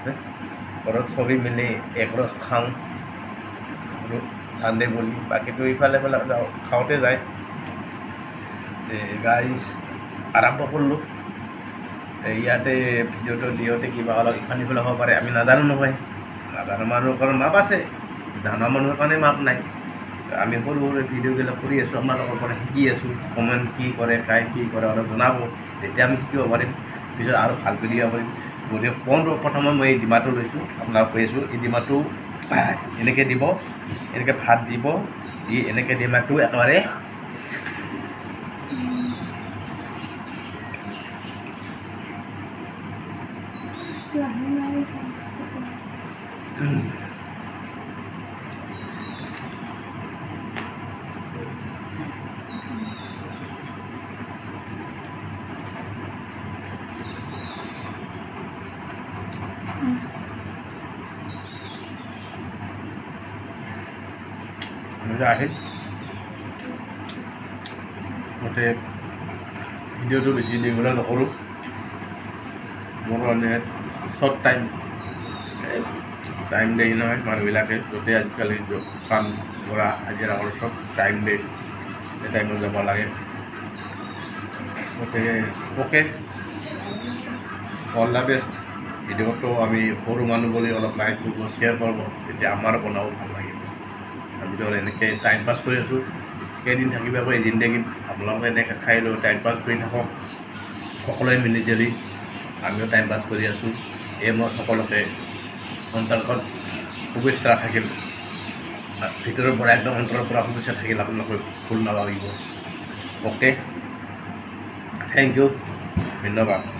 আছে ঘৰত চবেই মিলি একৰছ খাওঁ চানডে বুলি বাকীটো ইফালে ইফালে যাওঁ খাওঁতে যায় গাইজ আৰম্ভ কৰিলোঁ ইয়াতে ভিডিঅ'টো দিওঁতে কিবা অলপ ইফালে সিফালে হ'ব পাৰে আমি নাজানো নহয় নাজানো মানুহৰ কাৰণে মাপ আছে জানা মানুহৰ কাৰণে মাপ নাই আমি সৰু সৰু ভিডিঅ'বিলাক কৰি আছোঁ আপোনালোকৰ পৰা শিকি আছোঁ কমেণ্ট কি কৰে কাই কি কৰে অলপ জনাব তেতিয়া আমি শিকিব পাৰিম পিছত আৰু ভাল কৰি দিব পাৰিম গতিকে প্ৰথমে মই এই ডিমাটো লৈছোঁ আপোনালোক কৈ আছোঁ এই ডিমাটো এনেকৈ দিব এনেকৈ ভাত দিব দি এনেকৈ ডিমাটো একেবাৰে আহিল মতে ভিডিঅ'টো বেছি দীঘলীয়া নকৰোঁ মোৰ মানে শ্বৰ্ট টাইম দিয়ে নহয় মানুহবিলাকে য'তে আজিকালি কাম কৰা হাজিৰা কৰা চব টাইম দিয়ে সেই টাইমত যাব লাগে গতিকে অ'কে অল দ্য বেষ্ট ভিডিঅ'টো আমি সৰু মানুহ বুলি অলপ লাইক কৰিব শ্বেয়াৰ কৰিব তেতিয়া আমাৰো বনাব ভাল লাগিব ভিডিঅ'ত এনেকৈ টাইম পাছ কৰি আছোঁ কেইদিন থাকিব আকৌ এই জিন্দগীত আপোনালোকে এনেকৈ খাই লৈ টাইম পাছ কৰি থাকক সকলোৱে মিলি জুলি আমিও টাইম পাছ কৰি আছোঁ এই মই সকলোকে অন্তৰ্গত শুভেচ্ছা থাকিল ভিতৰৰ পৰা একদম অন্তৰৰ পৰা শুভেচ্ছা থাকিল আপোনালোকে ভুল নাভাবিব অ'কে থেংক ইউ ধন্যবাদ